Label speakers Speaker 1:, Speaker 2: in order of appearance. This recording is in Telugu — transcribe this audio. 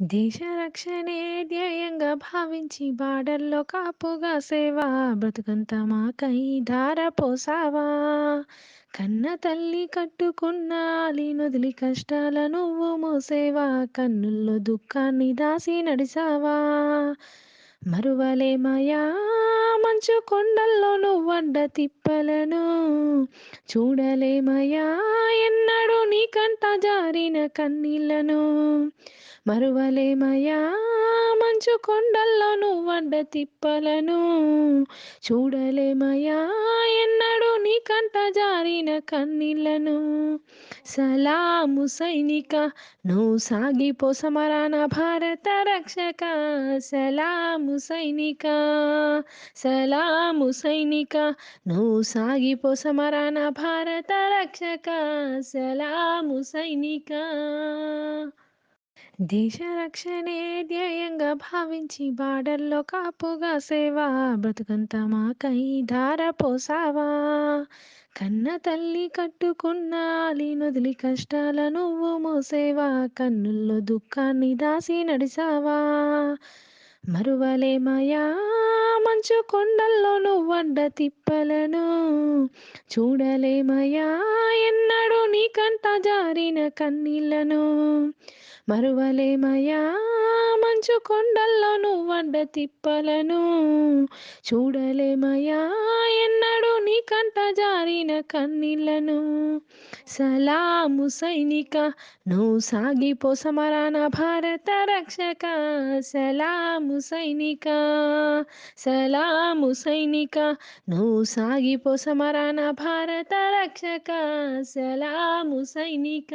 Speaker 1: దేశ రక్షణే ధ్యేయంగా భావించి బార్డర్‌లో కాపుగా సేవ బ్రతుకంతా మాకై ధారపోసావా కన్న తల్లి కట్టుకున్న ఆలినొదిలి కష్టాల నువ్వు మోసేవా కన్నుల్లో దుఃఖాన్ని దాసి నడిసావా మరువలేమయా మంచు కొండల్లో నువ్వడ్డ తిప్పలను చూడలేమయా ఎన్నడూ నీ కంట జారిన కన్నీళ్లను మరువలేమయా మంచు కొండల్లో నువ్వడ్డ తిప్పలను చూడలేమయా ఎన్నడూ నీ కంట జారిన కన్నీళ్లను సలాము సైనిక నువ్వు సాగిపో సమరాన భారత రక్షక సలాము సైనిక సలాము సైనిక నువ్వు సాగిపో సమరాన భారత రక్షక సలాము సైనిక దేశ రక్షణే ధ్యేయంగా భావించి బార్డర్‌లో కాపుగా సేవ బ్రతుకంతా మాకై ధారపోసావా కన్న తల్లి కట్టుకున్న ఆలినొదిలి కష్టాల నువ్వు మోసేవా కన్నుల్లో దుఃఖాన్ని దాసి నడిసావా మరువలేమయా మంచు కొండల్లో నువ్వడ్డ తిప్పలను చూడలేమయా ఎన్నడూ నీ కంట జారిన కన్నీళ్లను మరువలేమయా మంచు కొండల్లో నువ్వడ్డ తిప్పలను చూడలేమయా ఎన్నడూ నీ కంట జారిన కన్నీళ్లను సలాము సైనిక నువ్వు సాగిపో సమరాన భారత రక్షక సలాము సైనిక సలాము సైనిక నువ్వు సాగిపో సమరాన భారత రక్షక సలాము సైనిక